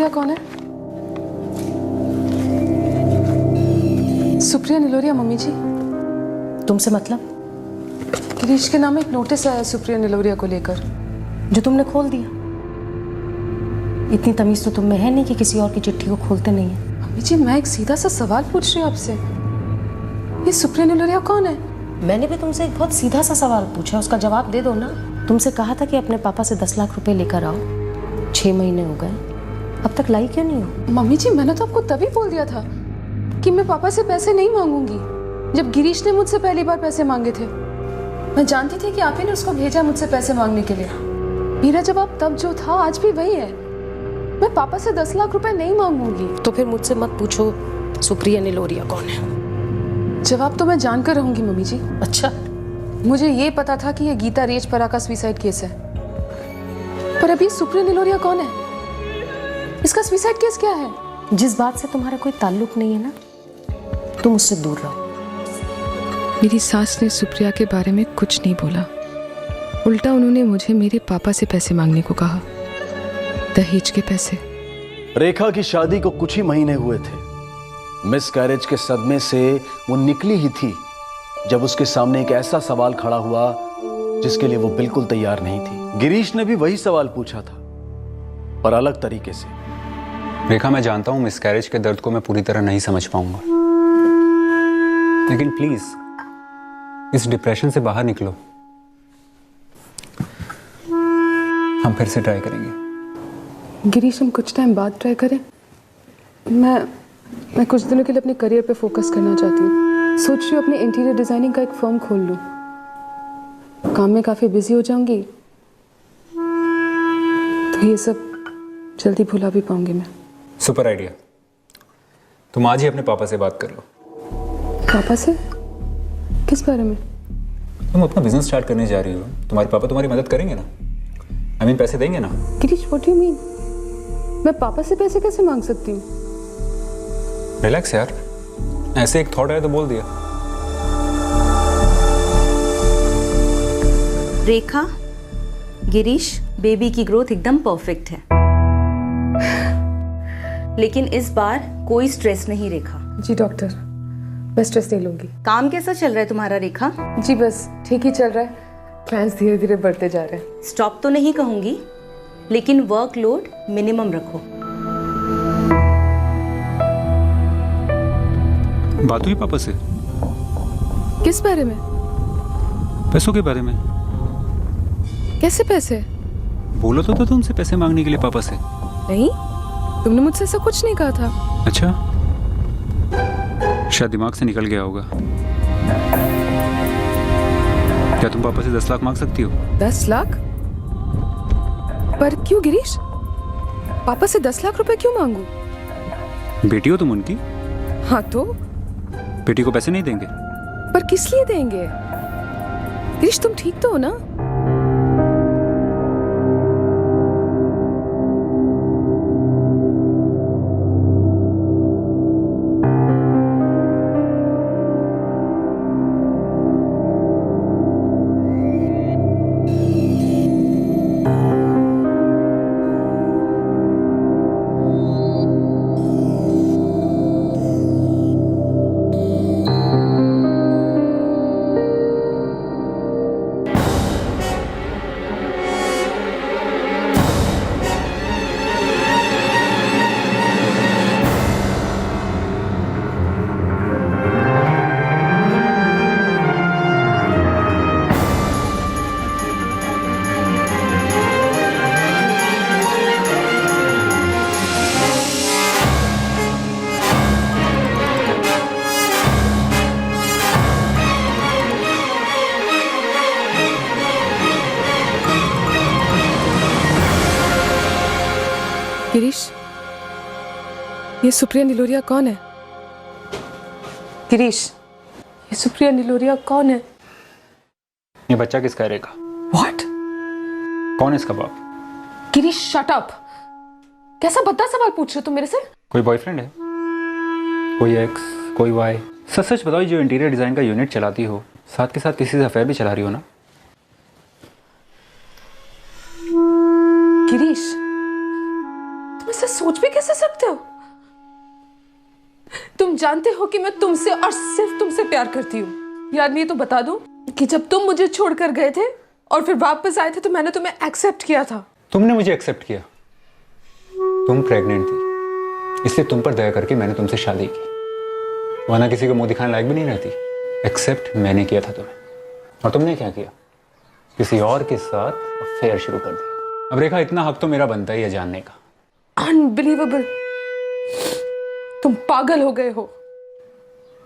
निलोरिया कौन है? सुप्रिया निलोरिया मम्मी जी। तुमसे मतलब? गिरीश के नाम एक नोटिस आया सुप्रिया निलोरिया को लेकर, जो तुमने खोल दिया। इतनी तमीज तो तुम में है नहीं कि किसी और की चिट्ठी को खोलते नहीं है। मम्मी जी मैं एक सीधा सा सवाल पूछ रही हूँ आपसे, ये सुप्रिया निलोरिया कौन है? मैंने भी तुमसे एक बहुत सीधा सा सवाल पूछा, उसका जवाब दे दो ना। तुमसे कहा था कि अपने पापा से 10 लाख रुपए लेकर आओ। 6 महीने हो गए, अब तक लाई क्यों नहीं हो? मम्मी जी मैंने तो आपको तभी बोल दिया था कि मैं पापा से पैसे नहीं मांगूंगी, जब गिरीश ने मुझसे पहली बार पैसे मांगे थे। मैं जानती थी कि आप ही ने उसको भेजा मुझसे पैसे मांगने के लिए। मेरा जवाब तब जो था आज भी वही है, मैं पापा से 10 लाख रुपए नहीं मांगूंगी। तो फिर मुझसे मत पूछो सुप्रिया निलोरिया कौन है। जवाब तो मैं जानकर रहूंगी मम्मी जी। अच्छा, मुझे ये पता था कि ये गीता रेजपरा का सुसाइड केस है, पर अभी सुप्रिया निलोरिया कौन है? इसका सुसाइड केस क्या है? जिस बात से तुम्हारा कोई ताल्लुक नहीं है ना, तुम उससे दूर रहो। मेरी सास ने सुप्रिया के बारे में कुछ नहीं बोला, उल्टा उन्होंने मुझे मेरे पापा से पैसे मांगने को कहा, दहेज के पैसे। रेखा की शादी को कुछ ही महीने हुए थे। मिस कैरेज के सदमे से वो निकली ही थी जब उसके सामने एक ऐसा सवाल खड़ा हुआ जिसके लिए वो बिल्कुल तैयार नहीं थी। गिरीश ने भी वही सवाल पूछा था, पर अलग तरीके से। रेखा, मैं जानता हूं मिसकैरेज के दर्द को मैं पूरी तरह नहीं समझ पाऊंगा, लेकिन प्लीज इस डिप्रेशन से बाहर निकलो। हम फिर से ट्राई करेंगे। गिरीश हम कुछ टाइम बाद ट्राई करें। मैं कुछ दिनों के लिए अपने करियर पे फोकस करना चाहती हूँ। सोच रही हूँ अपने इंटीरियर डिजाइनिंग का एक फर्म खोल लूँ। काम में काफ़ी बिजी हो जाऊंगी तो ये सब जल्दी भुला भी पाऊंगी मैं। Super idea. तुम आज ही अपने पापा से बात कर लो। पापा से? किस बारे में? तुम अपना बिजनेस स्टार्ट करने जा रही हो, तुम्हारे पापा तुम्हारी मदद करेंगे ना? आई मीन पैसे देंगे ना? Girish what do you mean? मैं पापा से पैसे कैसे मांग सकती हूँ? रिलैक्स यार, ऐसे एक थॉट आया तो बोल दिया। रेखा, गिरीश, बेबी की ग्रोथ एकदम परफेक्ट है, लेकिन इस बार कोई स्ट्रेस नहीं रेखा। जी डॉक्टर, मैं स्ट्रेस नहीं लूंगी। काम कैसा चल रहा है तुम्हारा रेखा? जी बस ठीक ही चल रहा है, क्लाइंट्स धीरे धीरे बढ़ते जा रहे हैं। स्टॉप तो नहीं कहूंगी, लेकिन वर्कलोड मिनिमम रखो। बात हुई पापा से? किस बारे में? पैसों के बारे में। कैसे पैसे? बोलो तो था तुमसे पैसे मांगने के लिए पापा से। नहीं, तुमने मुझसे ऐसा कुछ नहीं कहा था। अच्छा, शायद दिमाग से निकल गया होगा। क्या तुम पापा से 10 लाख मांग सकती हो? 10 लाख? पर क्यों गिरीश? पापा से 10 लाख रुपए क्यों मांगू? बेटी हो तुम उनकी। हाँ तो? बेटी को पैसे नहीं देंगे? पर किस लिए देंगे? गिरीश तुम ठीक तो हो ना? गिरीश, ये सुप्रिया निलोरिया कौन है? गिरीश, ये सुप्रिया निलोरिया कौन है? ये बच्चा किसका है रेखा? व्हाट? कौन है इसका बाप? Girish shut up. कैसा भद्दा सवाल पूछ रहे हो तुम मेरे से? कोई बॉयफ्रेंड है? कोई एक्स, कोई वाई? सच सच बताओ, जो इंटीरियर डिजाइन का यूनिट चलाती हो, साथ के साथ किसी से अफेयर भी चला रही हो ना? गिरीश, तुम ऐसा सोच भी कैसे जानते हो कि मैं तुमसे और सिर्फ तुमसे प्यार करती हूँ। याद नहीं तो बता दूं कि जब तुम मुझे छोड़कर गए थे और फिर वापस आए थे तो मैंने तुम्हें एक्सेप्ट किया था। तुमने मुझे एक्सेप्ट किया। तुम प्रेग्नेंट थी, इसलिए तुम पर दया करके मैंने तुमसे शादी की, वरना किसी को मुंह दिखाने लायक भी नहीं रहती। एक्सेप्ट मैंने किया था तुम्हें, और तुमने क्या किया? किसी और के साथ अफेयर शुरू कर दिया। अब रेखा, इतना हक तो मेरा बनता ही है जानने का। अनबिलीवेबल, तुम पागल हो गए हो।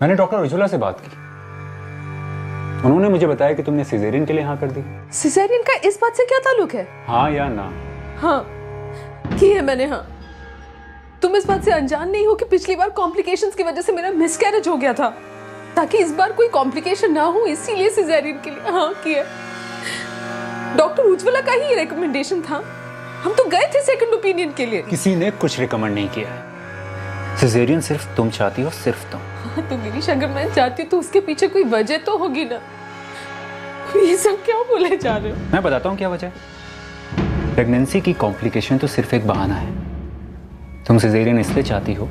मैंने डॉक्टर उज्ज्वला से बात की, उन्होंने मुझे बताया कि तुमने सिजेरियन के लिए हाँ कर दी। सिजेरियन का इस बात से क्या ताल्लुक है? हाँ या ना? हाँ की है मैंने। हाँ, तुम इस बात से अनजान नहीं हो कि पिछली बार कॉम्प्लिकेशंस की वजह से मेरा मिसकैरेज हो गया था, ताकि इस बार कोई कॉम्प्लिकेशन ना हो, इसीलिए सिजेरियन के लिए हाँ किया। डॉक्टर उज्ज्वला का ही रिकमेंडेशन था। हम तो गए थे सेकंड ओपिनियन के लिए। किसी ने कुछ रिकमेंड नहीं किया है। सिजेरियन सिर्फ तुम चाहती हो, सिर्फ तुम। हाँ, तो गिरीश, अगर मैं चाहती हूँ तो उसके पीछे कोई वजह तो होगी ना। ये सब क्या बोले जा रहे हो? मैं बताता हूँ क्या वजह है। प्रेगनेंसी की कॉम्प्लिकेशन तो सिर्फ एक बहाना है। तुम सिजेरियन इसलिए चाहती हो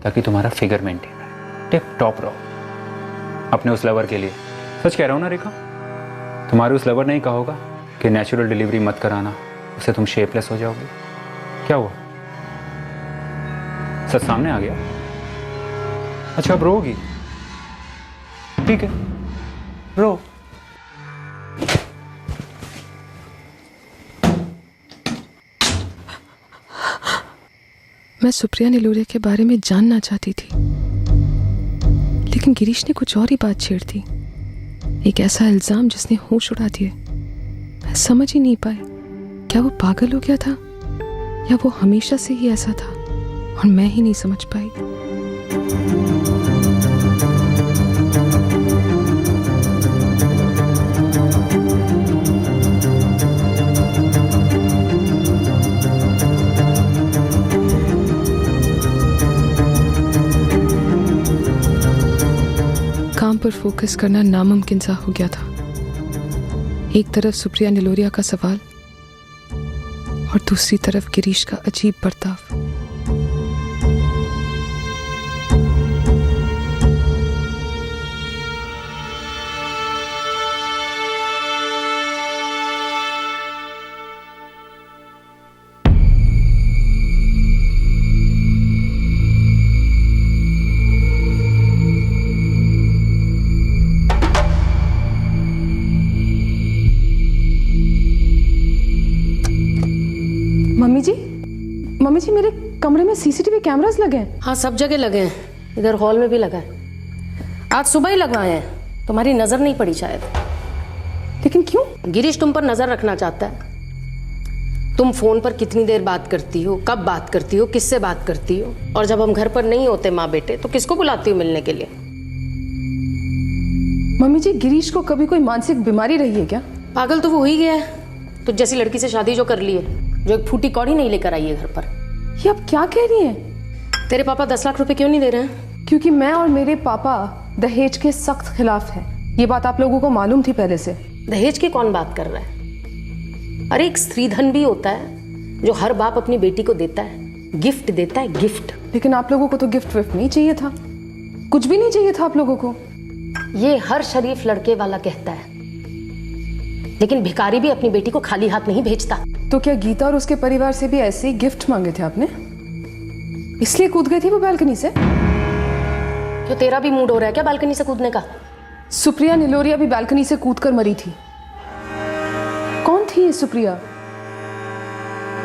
ताकि तुम्हारा फिगर मेंटेन रहे, टिप टॉप रहो अपने उस लवर के लिए। सच कह रहा हूँ ना रेखा? तुम्हारे उस लवर ने ही कहा होगा कि नेचुरल डिलीवरी मत कराना, उससे तुम शेपलेस हो जाओगे। क्या हुआ? सच सामने आ गया। अच्छा, अब रोगी? ठीक है, रो। मैं सुप्रिया निलोरिया के बारे में जानना चाहती थी, लेकिन गिरीश ने कुछ और ही बात छेड़ दी। एक ऐसा इल्जाम जिसने होश उड़ा दिए। मैं समझ ही नहीं पाई, क्या वो पागल हो गया था या वो हमेशा से ही ऐसा था और मैं ही नहीं समझ पाई। काम पर फोकस करना नामुमकिन सा हो गया था। एक तरफ सुप्रिया निलोरिया का सवाल और दूसरी तरफ गिरीश का अजीब बर्ताव। मम्मी जी, मेरे कमरे में सीसीटीवी कैमरास लगे हैं। हाँ, सब जगह लगे हैं, इधर हॉल में भी लगा है। आज सुबह ही लगवाए हैं, तुम्हारी नजर नहीं पड़ी शायद। लेकिन क्यों? गिरीश तुम पर नजर रखना चाहता है। तुम फोन पर कितनी देर बात करती हो, कब बात करती हो, किससे बात करती हो, और जब हम घर पर नहीं होते माँ बेटे तो किसको बुलाती हो मिलने के लिए? मम्मी जी, गिरीश को कभी कोई मानसिक बीमारी रही है क्या? पागल तो वो हो ही गया है। तो जैसी लड़की से शादी जो कर ली है, जो एक फूटी कौड़ी नहीं लेकर आई है घर पर। ये आप क्या कह रही हैं? तेरे पापा 10 लाख रुपए क्यों नहीं दे रहे हैं? क्योंकि मैं और मेरे पापा दहेज के सख्त खिलाफ हैं। ये बात आप लोगों को मालूम थी पहले से। दहेज की कौन बात कर रहा है? अरे एक स्त्रीधन भी होता है जो हर बाप अपनी बेटी को देता है, गिफ्ट देता है, गिफ्ट। लेकिन आप लोगों को तो गिफ्ट विफ्ट नहीं चाहिए था, कुछ भी नहीं चाहिए था आप लोगों को। ये हर शरीफ लड़के वाला कहता है, लेकिन भिखारी भी अपनी बेटी को खाली हाथ नहीं भेजता। तो क्या गीता और उसके परिवार से भी ऐसे ही गिफ्ट मांगे थे आपने, इसलिए कूद गई थी वो बालकनी से? क्यों, तेरा भी मूड हो रहा है क्या बालकनी से कूदने का? सुप्रिया निलोरिया भी बालकनी से कूदकर मरी थी। कौन थी ये सुप्रिया?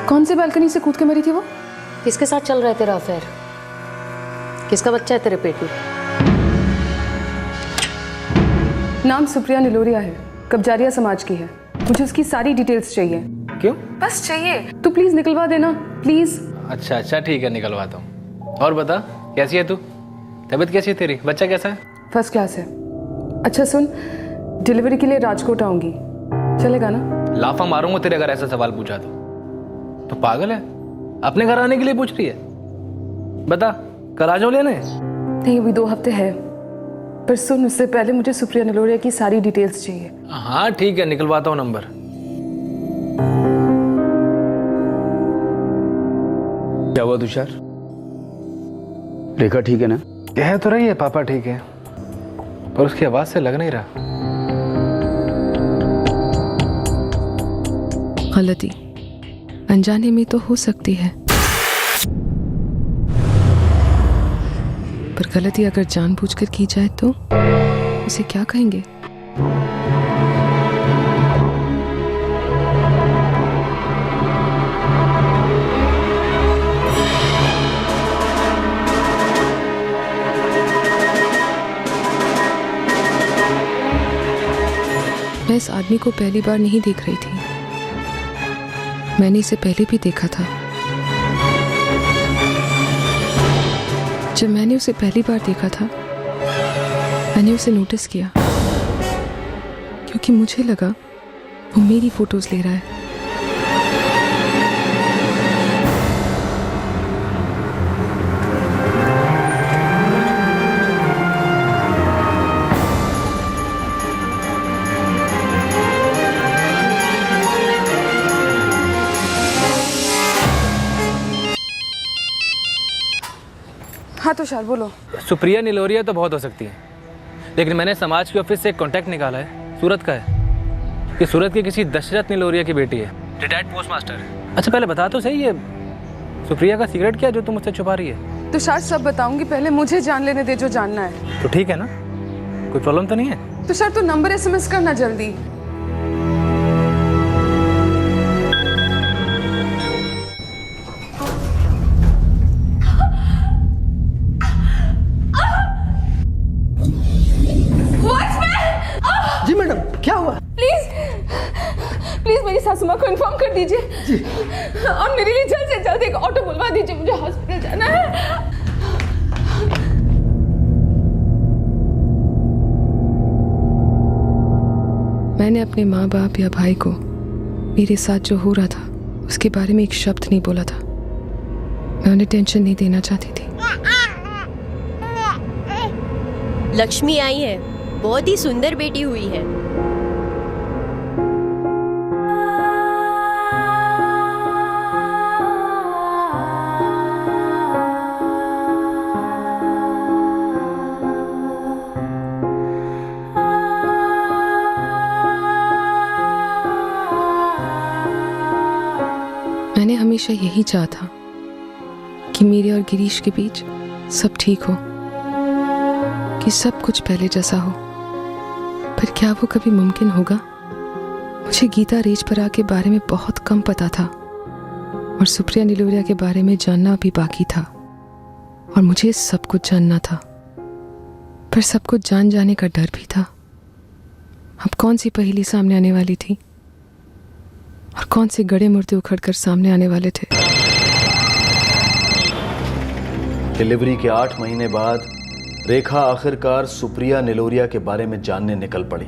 कौन से बालकनी से कूद के मरी थी वो? किसके साथ चल रहा है तेरा अफेयर? किसका बच्चा है तेरे पेट में? नाम सुप्रिया निलोरिया है, कब्जारिया समाज की है। मुझे उसकी सारी डिटेल्स चाहिए। क्यों? बस चाहिए, तो प्लीज निकलवा देना, प्लीज। अच्छा अच्छा, ठीक है, निकलवाता हूँ। और बता, कैसी है तू? तबीयत कैसी है तेरी? बच्चा कैसा है? फर्स्ट क्लास है। अच्छा सुन, डिलीवरी के लिए राजकोट आऊंगी, चलेगा ना? लाफा मारूंगा तेरे अगर ऐसा सवाल पूछा तो पागल है? अपने घर आने के लिए पूछ रही है? बता, कल आ जाओ लेने? नहीं, अभी 2 हफ्ते है। पर सुन, उससे पहले मुझे सुप्रिया निलोरिया की सारी डिटेल्स चाहिए। हाँ ठीक है, निकलवाता हूँ नंबर। क्या हुआ तुषार? रेखा ठीक है ना? कह तो रही है पापा ठीक है, पर उसकी आवाज से लग नहीं रहा। गलती अनजाने में तो हो सकती है, पर गलती अगर जानबूझकर की जाए तो उसे क्या कहेंगे? मैं इस आदमी को पहली बार नहीं देख रही थी, मैंने इसे पहले भी देखा था। जब मैंने उसे पहली बार देखा था मैंने उसे नोटिस किया, क्योंकि मुझे लगा वो मेरी फोटोज ले रहा है। हाँ तुषार बोलो। सुप्रिया निलोरिया तो बहुत हो सकती है, लेकिन मैंने समाज के ऑफिस से एक कॉन्टैक्ट निकाला है, सूरत का है। ये सूरत के किसी दशरथ निलोरिया की बेटी है, रिटायर्ड पोस्ट मास्टर है। अच्छा पहले बता तो सही, ये सुप्रिया का सीक्रेट क्या है जो तुम मुझसे छुपा रही है? तुषार सब बताऊंगी, पहले मुझे जान लेने दे जो जानना है। तो ठीक है ना, कोई प्रॉब्लम तो नहीं है? तुषार तू नंबर SMS करना जल्दी। जी मैडम, क्या हुआ? प्लीज मेरी सासू माँ को इन्फॉर्म कर दीजिए जी। और मेरे लिए जल्द से जल्द एक ऑटो बुलवा दीजिए, मुझे हॉस्पिटल जाना है। मैंने अपने माँ बाप या भाई को मेरे साथ जो हो रहा था उसके बारे में एक शब्द नहीं बोला था। मैं उन्हें टेंशन नहीं देना चाहती थी। लक्ष्मी आई है, बहुत ही सुंदर बेटी हुई है। मैंने हमेशा यही चाहा था कि मेरे और गिरीश के बीच सब ठीक हो, कि सब कुछ पहले जैसा हो। पर क्या वो कभी मुमकिन होगा? मुझे गीता रेजपरा के बारे में बहुत कम पता था और सुप्रिया निलोरिया के बारे में जानना भी बाकी था, और मुझे सब कुछ जानना था, पर सब कुछ जान जाने का डर भी था। अब कौन सी पहेली सामने आने वाली थी और कौन से गड़े मुर्दे उखड़कर सामने आने वाले थे। डिलीवरी के 8 महीने बाद रेखा आखिरकार सुप्रिया निलोरिया के बारे में जानने निकल पड़ी।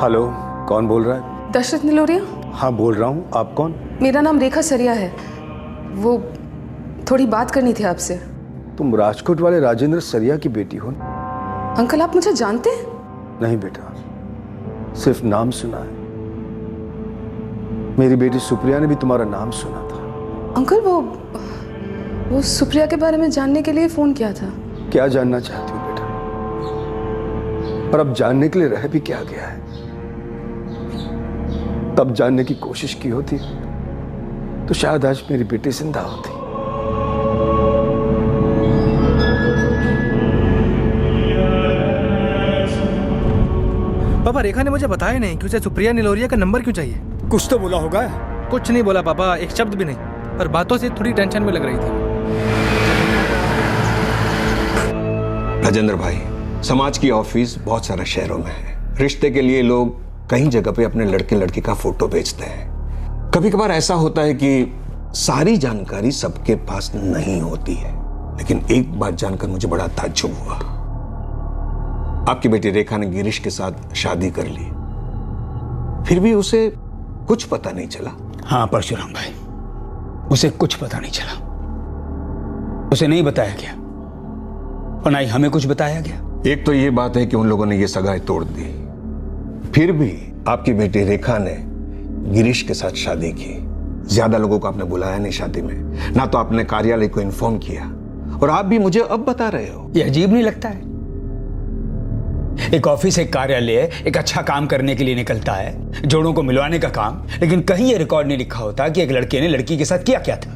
हेलो, कौन बोल रहा है? दशरथ निलोरिया? हाँ बोल रहा हूँ, आप कौन? मेरा नाम रेखा सरिया है। वो थोड़ी बात करनी थी आपसे। तुम राजकोट वाले राजेंद्र सरिया की बेटी हो? अंकल आप मुझे जानते हैं? नहीं बेटा, सिर्फ नाम सुना है। मेरी बेटी सुप्रिया ने भी तुम्हारा नाम सुना था। अंकल वो सुप्रिया के बारे में जानने के लिए फोन किया था। क्या जानना चाहती हो बेटा? और अब जानने के लिए रह भी क्या गया है? तब जानने की कोशिश की होती तो शायद आज मेरी बेटी जिंदा होती। पापा रेखा ने मुझे बताया नहीं कि उसे सुप्रिया निलोरिया का नंबर क्यों चाहिए। कुछ तो बोला होगा। कुछ नहीं बोला पापा, एक शब्द भी नहीं, पर बातों से थोड़ी टेंशन में लग रही थी। राजेंद्र भाई, समाज की ऑफिस बहुत सारे शहरों में है। रिश्ते के लिए लोग कई जगह पे अपने लड़के लड़की का फोटो भेजते हैं। कभी कभार ऐसा होता है कि सारी जानकारी सबके पास नहीं होती है, लेकिन एक बात जानकर मुझे बड़ा ताज्जुब हुआ। आपकी बेटी रेखा ने गिरीश के साथ शादी कर ली, फिर भी उसे कुछ पता नहीं चला। हाँ परशुराम भाई, उसे कुछ पता नहीं चला। उसे नहीं बताया गया और ना ही हमें कुछ बताया गया। एक तो ये बात है कि उन लोगों ने ये सगाई तोड़ दी, फिर भी आपकी बेटी रेखा ने गिरीश के साथ शादी की। ज्यादा लोगों को आपने बुलाया नहीं शादी में, ना तो आपने कार्यालय को इन्फॉर्म किया और आप भी मुझे अब बता रहे हो? ये अजीब नहीं लगता है? एक ऑफिस, एक कार्यालय एक अच्छा काम करने के लिए निकलता है, जोड़ों को मिलवाने का काम, लेकिन कहीं ये रिकॉर्ड नहीं लिखा होता कि एक लड़के ने लड़की के साथ किया क्या था,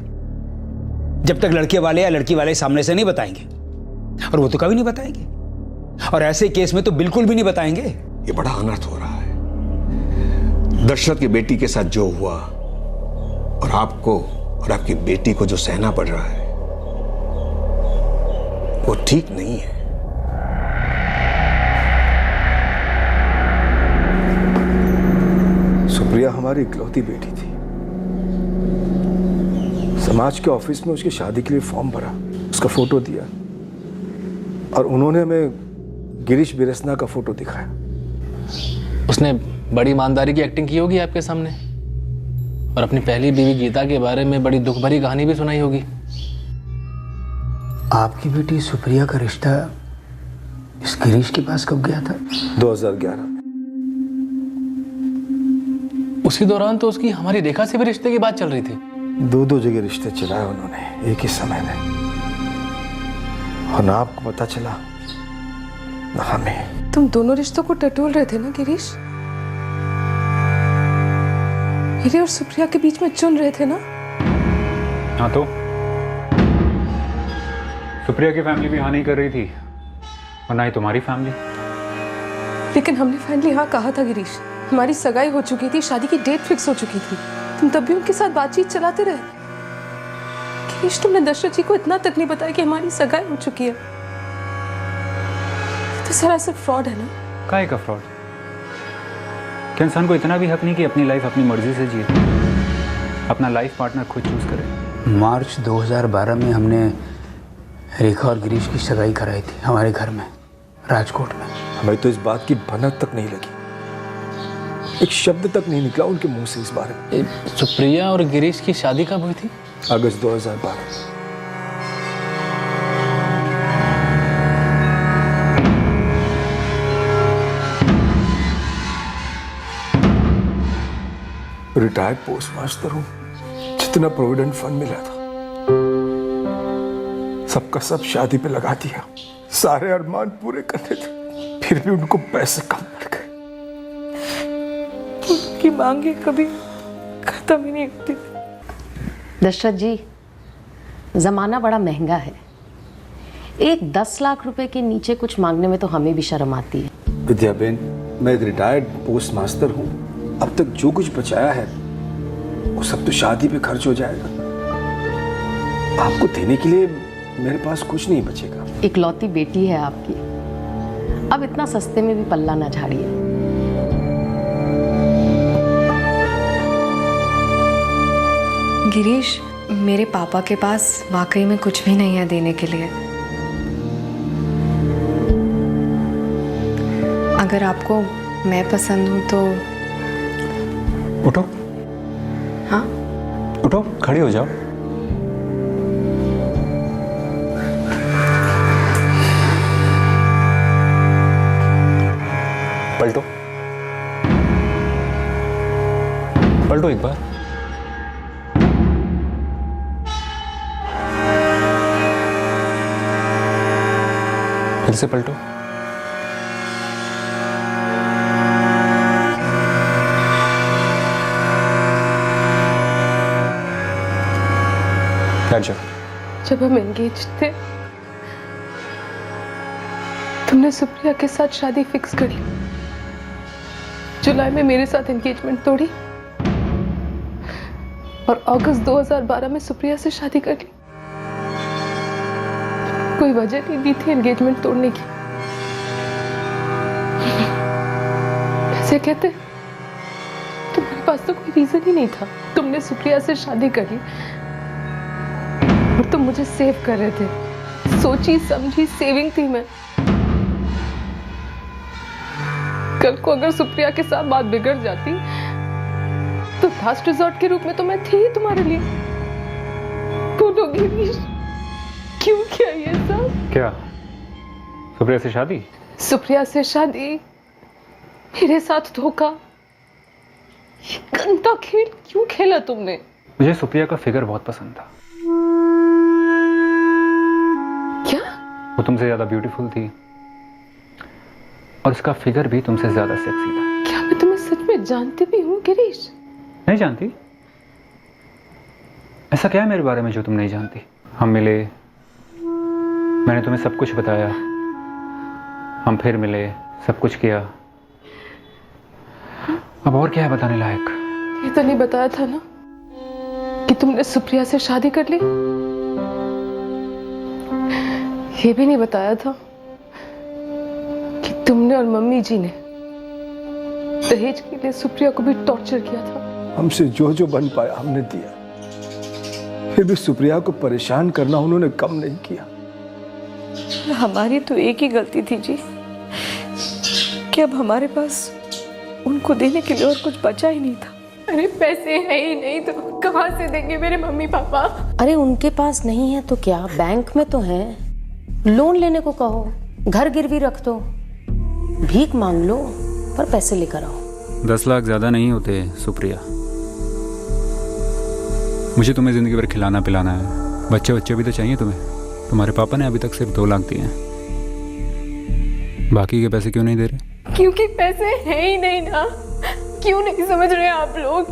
जब तक लड़के वाले या लड़की वाले सामने से नहीं बताएंगे। और वो तो कभी नहीं बताएंगे, और ऐसे केस में तो बिल्कुल भी नहीं बताएंगे। ये बड़ा अनर्थ हो रहा है। दशरथ की बेटी के साथ जो हुआ और आपको और आपकी बेटी को जो सहना पड़ रहा है वो ठीक नहीं है। सुप्रिया हमारी इकलौती बेटी थी। समाज के ऑफिस में उसकी शादी के लिए फॉर्म भरा, उसका फोटो दिया और उन्होंने हमें गिरीश बिरसना का फोटो दिखाया। उसने बड़ी ईमानदारी की एक्टिंग की होगी आपके सामने, और अपनी पहली बीवी गीता के बारे में बड़ी दुख भरी कहानी भी सुनाई होगी। आपकी बेटी सुप्रिया का रिश्ता इस गिरीश के पास कब गया था? 2011। उसी दौरान तो उसकी हमारी रेखा से भी रिश्ते की बात चल रही थी। दो जगह रिश्ते चलाए उन्होंने एक ही समय में, और ना आपको पता चला ना हमें। तुम दोनों रिश्तों को टटोल रहे थे ना गिरीश? मेरे और सुप्रिया के बीच में चुन रहे थे ना? हाँ तो सुप्रिया की फैमिली भी हाँ नहीं कर रही थी, और ना ही तुम्हारी फैमिली। लेकिन हमने फाइनली हाँ कहा था गिरीश। हमारी सगाई हो चुकी थी, शादी की डेट फिक्स हो चुकी थी। तुम तब भी उनके साथ बातचीत चलाते रहे। गिरीश, तुमने दशरथ जी को इतना तक नहीं बताया कि हमारी सगाई हो चुकी है। तो सरासर फ्रॉड है ना? काहे का फ्रॉड? क्या इंसान को इतना भी हक नहीं कि अपनी लाइफ अपनी मर्जी से जिए, अपना लाइफ पार्टनर खुद चूज करे? मार्च 2012 में हमने रेखा और गिरीश की सगाई कराई थी हमारे घर में, राजकोट में। हमें तो इस बात की भनक तक नहीं लगी, एक शब्द तक नहीं निकला उनके मुंह से इस बारे में। सुप्रिया और गिरीश की शादी कब हुई थी? अगस्त 2012। रिटायर्ड पोस्ट मास्टर हूं, जितना प्रोविडेंट फंड मिला था सबका सब शादी पे लगा दिया। सारे अरमान पूरे करने थे, फिर भी उनको पैसे कम पड़ गए। उनकी मांगे कभी खत्म ही नहीं होती। दशरथ जी, जमाना बड़ा महंगा है। एक 10 लाख रुपए के नीचे कुछ मांगने में तो हमें भी शर्म आती है। विद्याबेन, मैं एक रिटायर्ड पोस्ट मास्टर हूँ। अब तक जो कुछ बचाया है वो सब तो शादी पे खर्च हो जाएगा। आपको देने के लिए मेरे पास कुछ नहीं बचेगा। इकलौती बेटी है आपकी, अब इतना सस्ते में भी पल्ला ना झाड़िए। गिरीश, मेरे पापा के पास वाकई में कुछ भी नहीं है देने के लिए। अगर आपको मैं पसंद हूँ तो। उठो। हाँ? उठो, खड़ी हो जाओ। पलटो, पलटो एक बार। फिर से पलटो। जब हम एंगेज थे, तुमने सुप्रिया के साथ शादी फिक्स करी। जुलाई में मेरे साथ एंगेजमेंट तोड़ी और अगस्त 2012 में सुप्रिया से शादी कर ली। कोई वजह नहीं दी थी एंगेजमेंट तोड़ने की। ऐसे कहते तुम्हारे पास तो कोई रीजन ही नहीं था। तुमने सुप्रिया से शादी करी और तुम मुझे सेव कर रहे थे। सोची समझी सेविंग थी मैं। कल को अगर सुप्रिया के साथ बात बिगड़ जाती तो लास्ट रिजॉर्ट के रूप में तो मैं थी ही तुम्हारे लिए। बोलो गिरीश, क्यों किया ये सब? क्या सुप्रिया से शादी? सुप्रिया से शादी, मेरे साथ धोखा, ये गंदा खेल क्यों खेला तुमने? मुझे सुप्रिया का फिगर बहुत पसंद था। वो तुमसे ज़्यादा ब्यूटीफुल थी और उसका फिगर भी तुमसे ज़्यादा सेक्सी था। क्या मैं तुम्हें सच में जानती भी हूँ गिरीश? नहीं जानती? ऐसा क्या है मेरे बारे में जो तुम नहीं जानती? हम मिले, मैंने तुम्हें सब कुछ बताया, हम फिर मिले, सब कुछ किया। अब और क्या है बताने लायक? ये तो नहीं बताया था ना कि तुमने सुप्रिया से शादी कर ली? ये भी नहीं बताया था कि तुमने और मम्मी जी ने दहेज के लिए सुप्रिया को भी टॉर्चर किया था। हमसे जो जो बन पाया हमने दिया, फिर भी सुप्रिया को परेशान करना उन्होंने कम नहीं किया। हमारी तो एक ही गलती थी जी कि अब हमारे पास उनको देने के लिए और कुछ बचा ही नहीं था। अरे पैसे है ही नहीं तो कहाँ से देंगे मेरे मम्मी पापा? अरे उनके पास नहीं है तो क्या, बैंक में तो है। लोन लेने को कहो, घर गिरवी रख दो, भीख मांग लो, पर पैसे लेकर आओ। 10 लाख ज़्यादा नहीं होते सुप्रिया। मुझे तुम्हें ज़िंदगी भर खिलाना पिलाना है, बच्चे भी तो चाहिए तुम्हें। तुम्हारे पापा ने अभी तक सिर्फ 2 लाख दिए हैं, बाकी के पैसे क्यों नहीं दे रहे? क्योंकि पैसे है ही नहीं ना। क्यों नहीं समझ रहे आप लोग?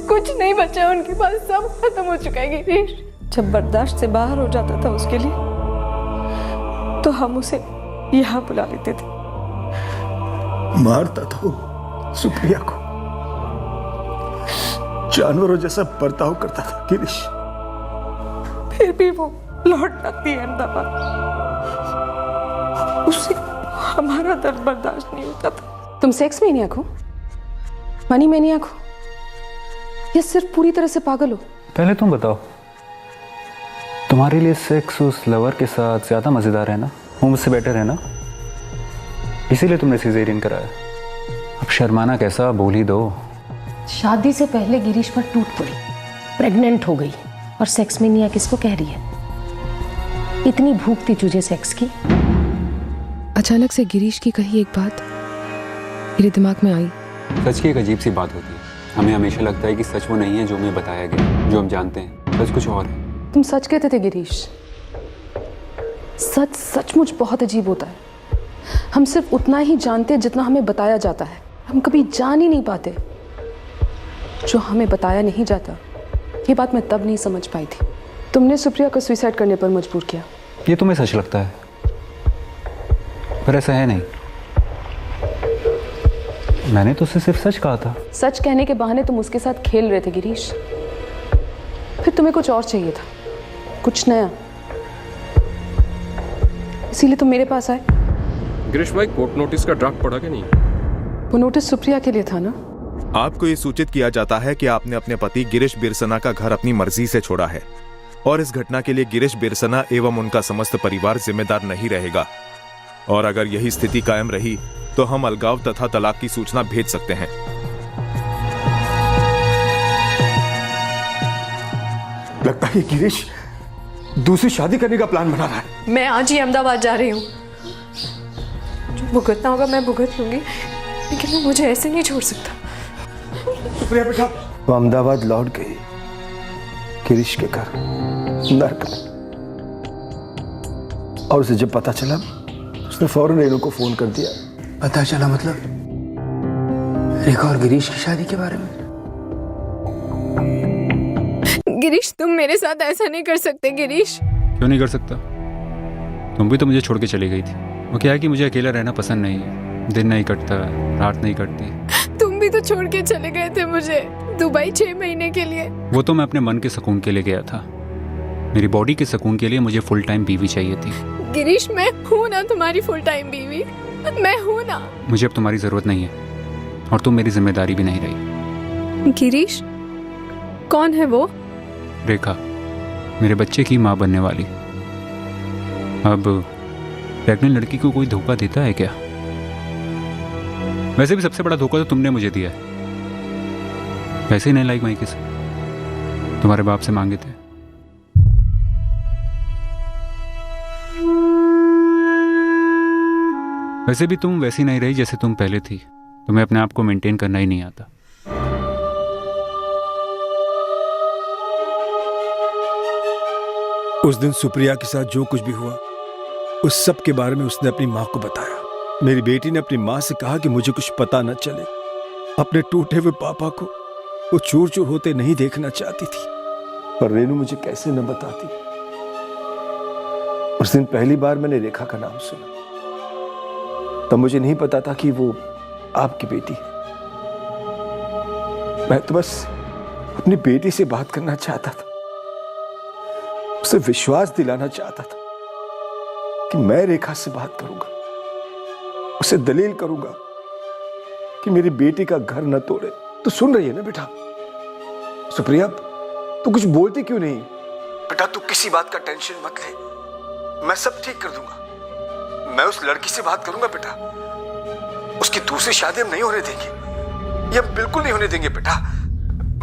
कुछ नहीं बचा उनके पास, सब खत्म हो चुका है गिरीश। जब बर्दाश्त से बाहर हो जाता था उसके लिए तो हम उसे यहाँ बुला लेते थे। मारता था वो सुप्रिया को, जानवरों जैसा बर्ताव करता था गिरीश। फिर भी वो लौट आती है अहमदाबाद, उसे हमारा दर्द बर्दाश्त नहीं होता था। तुम सेक्स मैनियाक हो, मनी मैनियाक हो, या सिर्फ पूरी तरह से पागल हो? पहले तुम बताओ, तुम्हारे लिए सेक्स उस लवर के साथ ज़्यादा मज़ेदार है ना? वो मुझसे बेटर है ना? इसीलिए तुमने सिजेरियन कराया। अब शर्माना कैसा, बोल ही दो। शादी से पहले गिरीश पर टूट पड़ी, प्रेग्नेंट हो गई, और सेक्स में निया किसको कह रही है? इतनी भूख थी तुझे सेक्स की? अचानक से गिरीश की कही एक बात मेरे दिमाग में आई। सच की एक अजीब सी बात होती है, हमें हमेशा लगता है कि सच वो नहीं है जो हमें बताया गया, जो हम जानते हैं, सच कुछ और है। तुम सच कहते थे गिरीश। सच सचमुच बहुत अजीब होता है। हम सिर्फ उतना ही जानते हैं जितना हमें बताया जाता है। हम कभी जान ही नहीं पाते जो हमें बताया नहीं जाता। ये बात मैं तब नहीं समझ पाई थी। तुमने सुप्रिया को सुसाइड करने पर मजबूर किया। ये तुम्हें सच लगता है, पर ऐसा है नहीं। मैंने तो उसे सिर्फ सच कहा था। सच कहने के बहाने तुम उसके साथ खेल रहे थे गिरीश। फिर तुम्हें कुछ और चाहिए था, कुछ नया, इसीलिए तुम मेरे पास आए। गिरीश भाई, कोर्ट नोटिस का ड्राफ्ट पढ़ा कि नहीं? वो नोटिस सुप्रिया के लिए था ना? आपको ये सूचित किया जाता है कि आपने अपने पति गिरीश बिरसना का घर अपनी मर्जी से छोड़ा है और इस घटना के लिए गिरीश बिरसना एवं उनका समस्त परिवार जिम्मेदार नहीं रहेगा। और अगर यही स्थिति कायम रही तो हम अलगाव तथा तलाक की सूचना भेज सकते हैं। लगता है गिरीश दूसरी शादी करने का प्लान बना रहा है। मैं आज ही अहमदाबाद जा रही हूँ। जो भुगतना होगा मैं भुगत लूंगी, लेकिन वो मुझे ऐसे नहीं छोड़ सकता। सुप्रिया बेटा, वो अहमदाबाद लौट गई गिरीश के घर नर्क में, और उसे जब पता चला उसने फौरन रेणु को फोन कर दिया। पता चला मतलब रेखा और गिरीश की शादी के बारे में? गिरीश, तुम मेरे साथ ऐसा नहीं कर सकते। गिरीश, क्यों नहीं कर सकता? तुम भी तो मुझे छोड़ के चली गई थी। वो क्या है कि मुझे अकेला रहना पसंद नहीं है, दिन नहीं कटता, रात नहीं कटती। तुम भी तो छोड़ के चले गए थे मुझे दुबई 6 महीने के लिए। वो तो मैं अपने मन के सुकून के लिए गया था, मेरी बॉडी के सुकून के लिए मुझे फुल टाइम बीवी चाहिए थी। गिरीश, मैं हूँ ना तुम्हारी फुल टाइम बीवी, मैं हूँ ना। मुझे अब तुम्हारी जरूरत नहीं है और तुम मेरी जिम्मेदारी भी नहीं रही। गिरीश, कौन है वो? रेखा, मेरे बच्चे की माँ बनने वाली। अब प्रेग्नेंट लड़की को कोई धोखा देता है क्या? वैसे भी सबसे बड़ा धोखा तो तुमने मुझे दिया है। वैसे ही नहीं लाइक माइके से तुम्हारे बाप से मांगे थे। वैसे भी तुम वैसी नहीं रही जैसे तुम पहले थी। तुम्हें अपने आप को मेंटेन करना ही नहीं आता। उस दिन सुप्रिया के साथ जो कुछ भी हुआ उस सब के बारे में उसने अपनी माँ को बताया। मेरी बेटी ने अपनी माँ से कहा कि मुझे कुछ पता न चले। अपने टूटे हुए पापा को वो चूर चूर होते नहीं देखना चाहती थी। पर रेनू मुझे कैसे न बताती। उस दिन पहली बार मैंने रेखा का नाम सुना, तब मुझे नहीं पता था कि वो आपकी बेटी है। मैं तो बस अपनी बेटी से बात करना चाहता था, उसे विश्वास दिलाना चाहता था कि मैं रेखा से बात करूंगा, उसे दलील करूंगा कि मेरी बेटी का घर न तोड़े। तो सुन रही है ना बेटा? सुप्रिया, तू कुछ बोलती क्यों नहीं? बेटा तू किसी बात का टेंशन मत ले, मैं सब ठीक कर दूंगा। मैं उस लड़की से बात करूंगा बेटा, उसकी दूसरी शादी हम नहीं होने देंगे, ये हम बिल्कुल नहीं होने देंगे बेटा।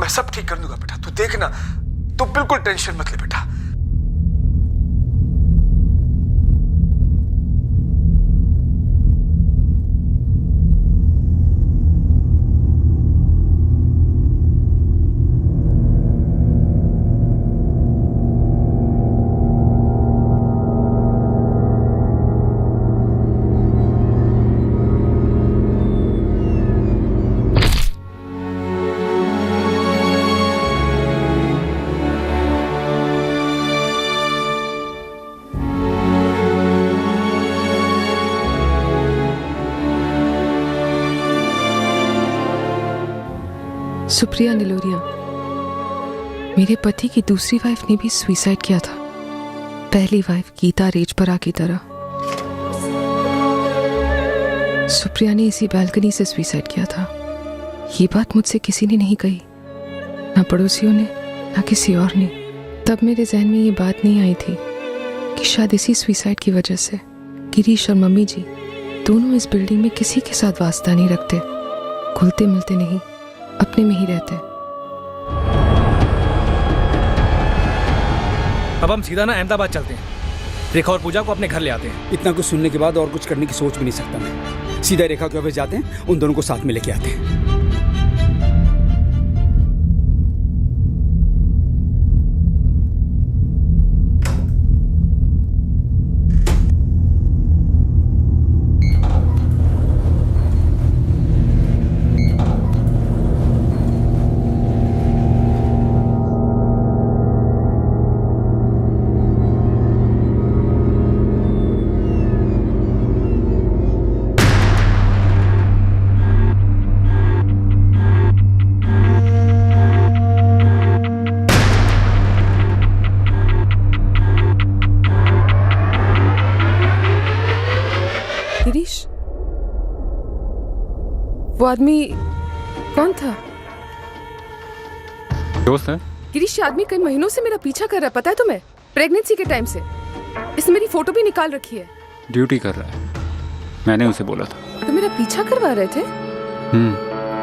मैं सब ठीक कर दूंगा बेटा, तू देखना, तू बिल्कुल टेंशन मत ले बेटा। सुप्रिया निलोरिया, मेरे पति की दूसरी वाइफ ने भी सुसाइड किया था, पहली वाइफ गीता रेजपरा की तरह। सुप्रिया ने इसी बालकनी से सुसाइड किया था। ये बात मुझसे किसी ने नहीं कही, ना पड़ोसियों ने, ना किसी और ने। तब मेरे जहन में ये बात नहीं आई थी कि शायद इसी सुसाइड की वजह से गिरीश और मम्मी जी दोनों इस बिल्डिंग में किसी के साथ वास्ता नहीं रखते, घुलते मिलते नहीं, अपने में ही रहते। अब हम सीधा ना अहमदाबाद चलते हैं, रेखा और पूजा को अपने घर ले आते हैं। इतना कुछ सुनने के बाद और कुछ करने की सोच भी नहीं सकता मैं। सीधा रेखा के ऑफिस जाते हैं, उन दोनों को साथ में लेके आते हैं। गिरीश, वो आदमी कौन था? दोस्त है। गिरीश, ये आदमी कई महीनों से मेरा पीछा कर रहा है, पता है तुम्हें? प्रेगनेंसी के टाइम से इसने मेरी फोटो भी निकाल रखी है। ड्यूटी कर रहा है, मैंने उसे बोला था। तो मेरा पीछा करवा रहे थे?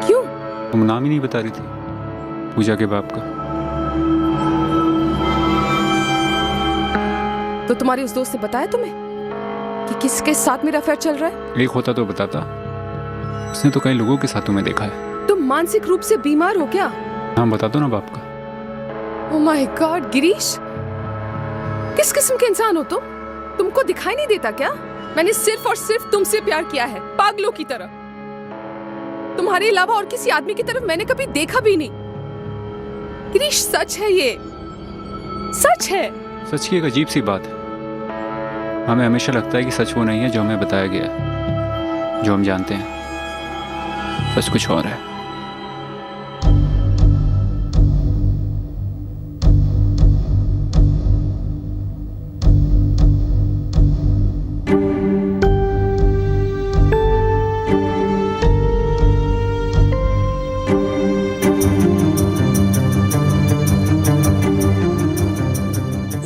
क्यों? तुम नाम ही नहीं बता रही थी, पूजा के बाप का। तो तुम्हारे उस दोस्त ने बताया तुम्हें कि किसके साथ मेरा अफेयर चल रहा है? एक होता तो बताता, उसने तो कई लोगों के साथ तुम्हें देखा है। तुम मानसिक रूप से बीमार हो क्या? नाम बता दो ना बाप का। ओह माय गॉड गिरीश, किस किस्म के इंसान हो तुम? तुमको दिखाई नहीं देता क्या? मैंने सिर्फ और सिर्फ तुमसे प्यार किया है, पागलों की तरह। तुम्हारे अलावा और किसी आदमी की तरफ मैंने कभी देखा भी नहीं। गिरीश, सच है, ये सच है। सच की एक अजीब सी बात है, हमें हमेशा लगता है कि सच वो नहीं है जो हमें बताया गया है। जो हम जानते हैं सच कुछ और है।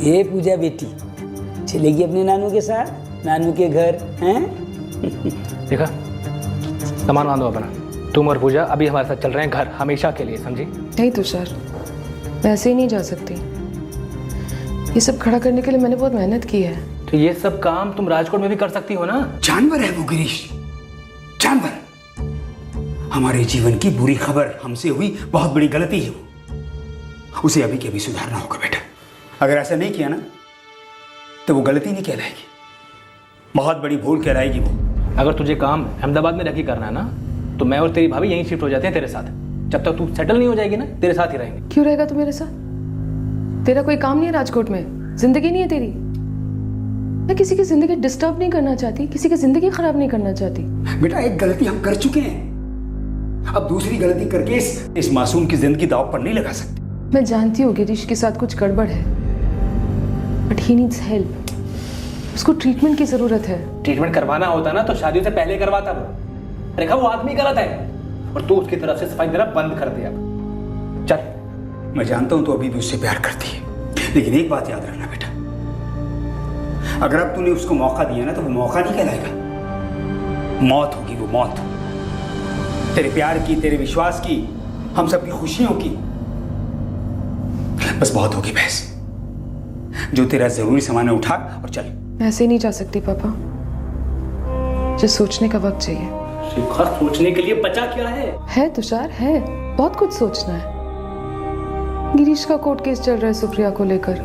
ये पूजा बेटी चलेगी अपने नानू के साथ, नानू के घर हैं? देखा, सामान बांधो अपना। तुम और पूजा अभी हमारे साथ चल रहे हैं घर, हमेशा के लिए, समझी? नहीं तुषार, मैं ऐसे ही नहीं जा सकती। ये सब खड़ा करने के लिए मैंने बहुत मेहनत की है। तो ये सब काम तुम राजकोट में भी कर सकती हो ना। जानवर है वो गिरीश, जानवर। हमारे जीवन की बुरी खबर, हमसे हुई बहुत बड़ी गलती है वो, उसे अभी के अभी सुधारना होगा बेटा। अगर ऐसा नहीं किया ना तो वो गलती नहीं कहलाएगी, बहुत बड़ी भूल कहलाएगी वो। अगर तुझे काम अहमदाबाद में रह के करना है ना, तो मैं और तेरी भाभी यहीं शिफ्ट हो जाते हैं तेरे साथ। जब तक तू सेटल नहीं हो जाएगी ना, तेरे साथ ही रहेंगे। क्यों रहेगा तू मेरे साथ? तेरा कोई काम नहीं है राजकोट में, जिंदगी नहीं है तेरी। मैं किसी की जिंदगी डिस्टर्ब नहीं करना चाहती, किसी की जिंदगी खराब नहीं करना चाहती। बेटा एक गलती हम कर चुके हैं, अब दूसरी गलती करके इस मासूम की जिंदगी दांव पर नहीं लगा सकते। मैं जानती हूँ गिरीश के साथ कुछ गड़बड़ है, बट ही नीड्स हेल्प। उसको ट्रीटमेंट की जरूरत है। ट्रीटमेंट करवाना होता ना तो शादी से पहले करवाता वो। देखा वो आदमी गलत है और तू उसकी तरफ से सफाई देना बंद कर दिया। चल। मैं जानता हूं तू अभी भी उससे प्यार करती है, लेकिन एक बात याद रखना बेटा, अगर अब तूने उसको मौका दिया ना तो वो मौका नहीं कहलाएगा, मौत होगी वो मौत। तेरे प्यार की, तेरे विश्वास की, हम सबकी खुशियों की। बस बहुत होगी बहस, जो तेरा जरूरी सामान है उठा और चल। ऐसे नहीं जा सकती पापा, जो सोचने का वक्त चाहिए। शिखा, सोचने के लिए बचा क्या है तुषार, है बहुत कुछ सोचना है। गिरीश का कोर्ट केस चल रहा है सुप्रिया को लेकर।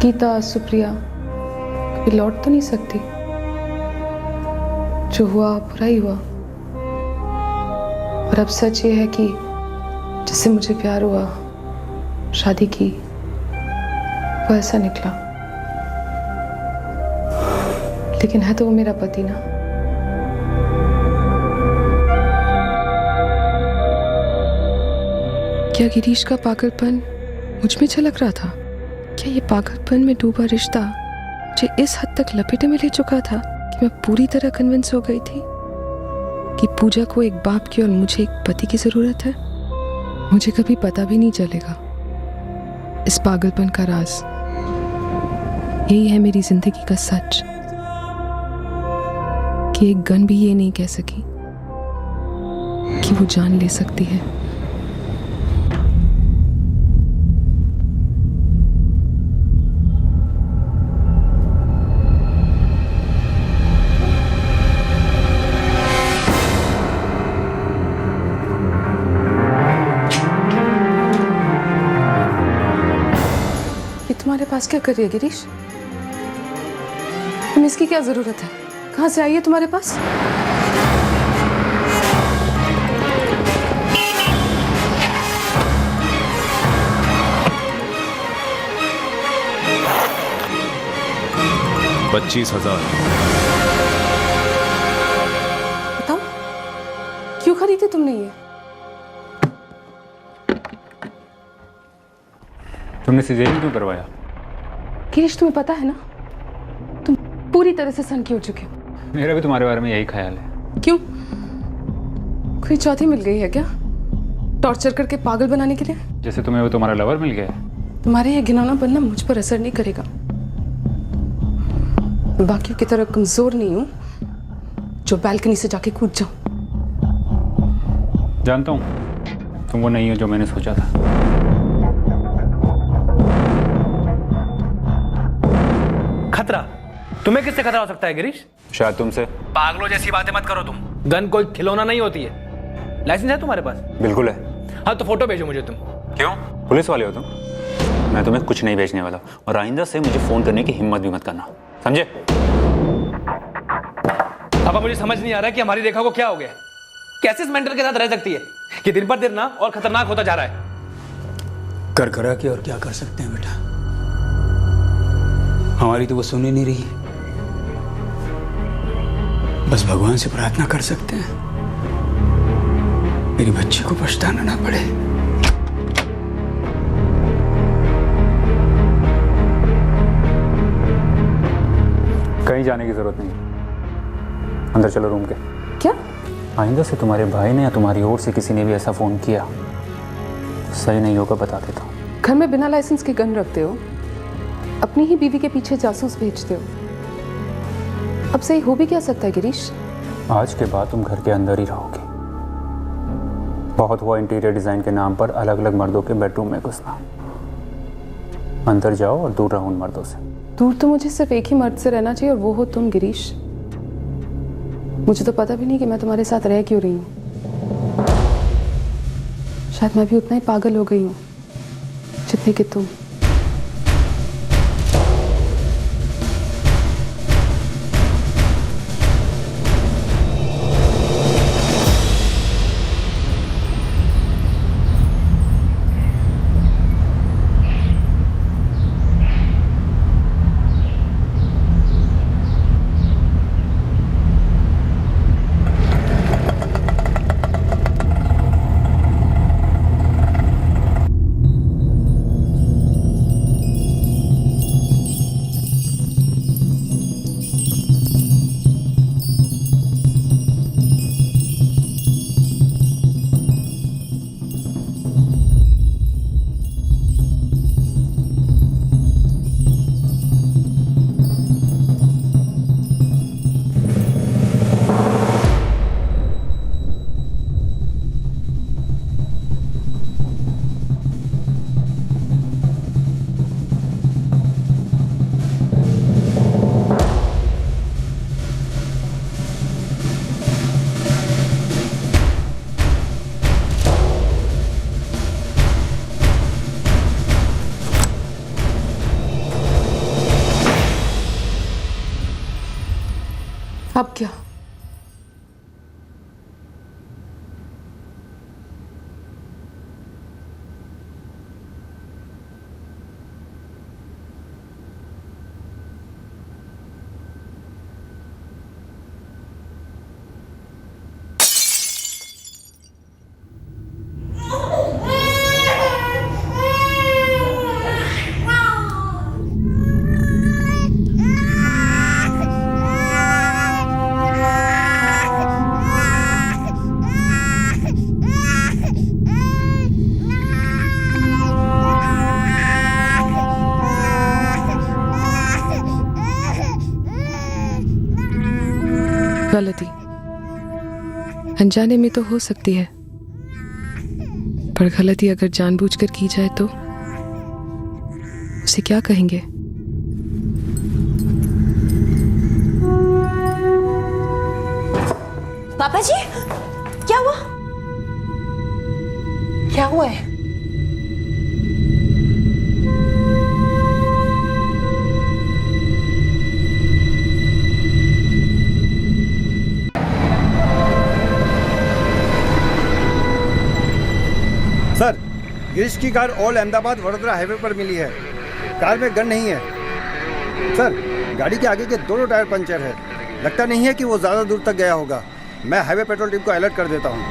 गीता सुप्रिया कभी लौट तो नहीं सकती। जो हुआ बुरा ही हुआ, और अब सच ये है कि जिससे मुझे प्यार हुआ, शादी की, वो ऐसा निकला। लेकिन है तो वो मेरा पति ना। क्या गिरीश का पागलपन मुझ में झलक रहा था? क्या ये पागलपन में डूबा रिश्ता मुझे इस हद तक लपेटे में ले चुका था कि मैं पूरी तरह कन्विंस हो गई थी कि पूजा को एक बाप की और मुझे एक पति की जरूरत है? मुझे कभी पता भी नहीं चलेगा इस पागलपन का राज। यही है मेरी जिंदगी का सच कि एक गन भी ये नहीं कह सकी कि वो जान ले सकती है। तुम्हारे पास क्या कर रही है गिरीश? तुम्हें इसकी क्या जरूरत है? कहाँ से आई है तुम्हारे पास? बताओ क्यों खरीदी तुमने ये? तुमने सिजेरियन क्यों करवाया? गिरीश तुम्हें पता है ना, तुम पूरी तरह से सनकी हो चुके हो। मेरा भी तुम्हारे बारे में यही ख्याल है। क्यों? कोई चौथी मिल गई है क्या टॉर्चर करके पागल बनाने के लिए? जैसे तुम्हें वो तुम्हारा लवर मिल गया। तुम्हारे ये घिनौना बनना मुझ पर असर नहीं करेगा। मैं बाकियों की तरह कमजोर नहीं हूं जो बालकनी से जाके कूद जाऊं। जानता हूं तुम वो नहीं हो जो मैंने सोचा था। खतरा? तुम्हें किससे खतरा हो सकता है गिरीश? शायद तुमसे। पागलों जैसी बातें मत करो तुम। गन कोई खिलौना नहीं होती है। लाइसेंस है तुम्हारे पास? बिल्कुल है। हाँ तो फोटो भेजो मुझे तुम। क्यों? पुलिस वाले हो तुम? मैं तुम्हें कुछ नहीं भेजने वाला, और आइंदा से मुझे फोन करने की हिम्मत भी मत करना, समझे? अब मुझे समझ नहीं आ रहा कि हमारी रेखा को क्या हो गया। कैसे इस मेंटल के साथ रह सकती है कि दिन पर दिन ना और खतरनाक होता जा रहा है। कर करा के और क्या कर सकते हैं बेटा, हमारी तो वो सुन ही नहीं रही। बस भगवान से प्रार्थना कर सकते हैं मेरी बच्ची को पछताना ना पड़े। कहीं जाने की जरूरत नहीं, अंदर चलो रूम के। क्या? आइंदा से तुम्हारे भाई ने या तुम्हारी ओर से किसी ने भी ऐसा फोन किया तो सही नहीं होगा, बता देता हूँ। घर में बिना लाइसेंस के गन रखते हो, अपनी ही बीवी के पीछे जासूस भेजते हो। अब सही हो भी क्या सकता है गिरीश? आज के बाद तुम घर के अंदर ही रहोगे। बहुत हुआ इंटीरियर डिजाइन के नाम पर अलग अलग मर्दों के बेडरूम में घुसना। अंदर जाओ और दूर रहो उन मर्दों से। दूर तो मुझे सिर्फ एक ही मर्द से रहना चाहिए, और वो हो तुम गिरीश। मुझे तो पता भी नहीं कि मैं तुम्हारे साथ रह क्यों रही हूँ। शायद मैं भी उतना ही पागल हो गई हूँ जितने कि तुम। गलती अनजाने में तो हो सकती है, पर गलती अगर जानबूझकर की जाए तो उसे क्या कहेंगे? पापा जी, क्या हुआ? क्या हुआ है? सर, गिरीश की car all Ahmedabad Vadodara highway पर मिली है। कार में गन नहीं है। सर, गाड़ी के आगे के दोनों टायर पंचर है। लगता नहीं है कि वो ज़्यादा दूर तक गया होगा। मैं हाईवे पेट्रोल टीम को अलर्ट कर देता हूँ।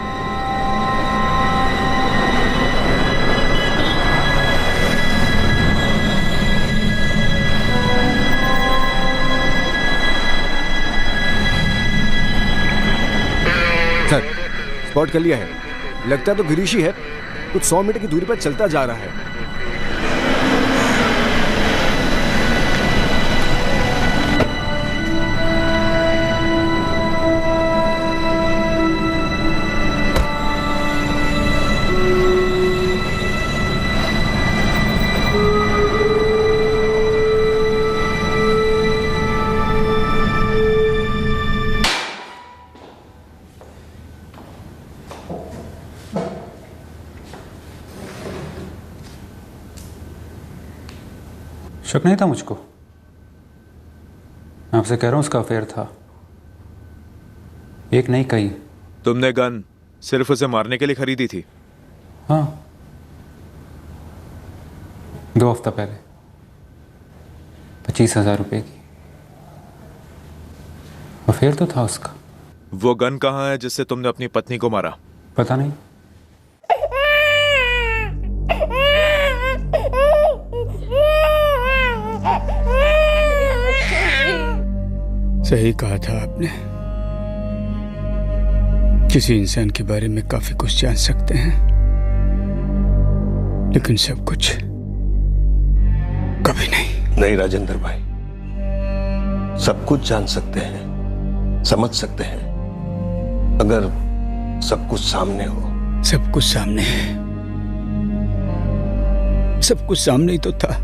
सर, स्पॉट कर लिया है। लगता तो गिरीश ही है। कुछ 100 मीटर की दूरी पर चलता जा रहा है। शक नहीं था मुझको। मैं आपसे कह रहा हूं उसका अफेयर था। एक नहीं कई। तुमने गन सिर्फ उसे मारने के लिए खरीदी थी? हाँ, 2 हफ्ता पहले 25,000 रुपए की। अफेयर तो था उसका। वो गन कहाँ है जिससे तुमने अपनी पत्नी को मारा? पता नहीं। सही कहा था आपने। किसी इंसान के बारे में काफी कुछ जान सकते हैं, लेकिन सब कुछ कभी नहीं राजेंद्र भाई, सब कुछ जान सकते हैं, समझ सकते हैं, अगर सब कुछ सामने हो। सब कुछ सामने है। सब कुछ सामने ही तो था,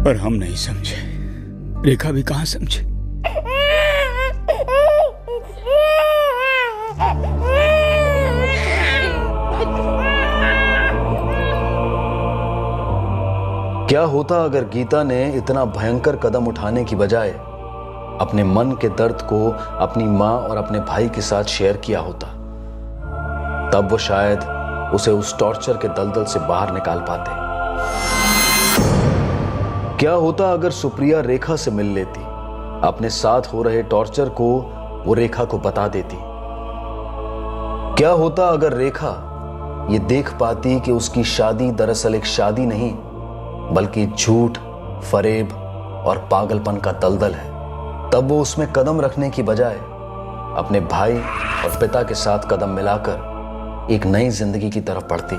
पर हम नहीं समझे। रेखा भी कहां समझे। क्या होता अगर गीता ने इतना भयंकर कदम उठाने की बजाय अपने मन के दर्द को अपनी मां और अपने भाई के साथ शेयर किया होता? तब वो शायद उसे उस टॉर्चर के दलदल से बाहर निकाल पाते। क्या होता अगर सुप्रिया रेखा से मिल लेती, अपने साथ हो रहे टॉर्चर को वो रेखा को बता देती? क्या होता अगर रेखा ये देख पाती कि उसकी शादी दरअसल एक शादी नहीं बल्कि झूठ, फरेब और पागलपन का दलदल है? तब वो उसमें कदम रखने की बजाय अपने भाई और पिता के साथ कदम मिलाकर एक नई जिंदगी की तरफ बढ़ती।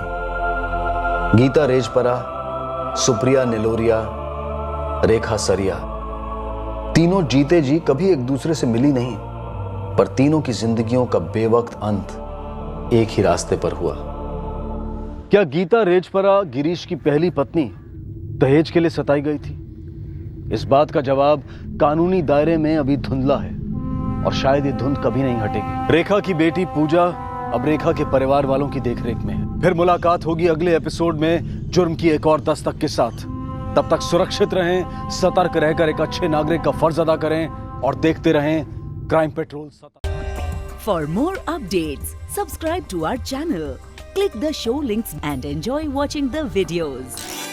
गीता रेजपरा, सुप्रिया निलोरिया, रेखा सरिया, तीनों जीते जी कभी एक दूसरे से मिली नहीं, पर तीनों की जिंदगियों का बेवक्त अंत एक ही रास्ते पर हुआ। क्या गीता रेजपरा गिरीश की पहली पत्नी दहेज के लिए सताई गई थी? इस बात का जवाब कानूनी दायरे में अभी धुंधला है और शायद ये धुंध कभी नहीं हटेगी। रेखा की बेटी पूजा अब रेखा के परिवार वालों की देखरेख में है। फिर मुलाकात होगी अगले एपिसोड में जुर्म की एक और दस्तक के साथ। तब तक सुरक्षित रहें, सतर्क रहकर एक अच्छे नागरिक का फर्ज अदा करें और देखते रहें crime petrol. For more updates, subscribe to our channel, click the show links and enjoy watching the videos.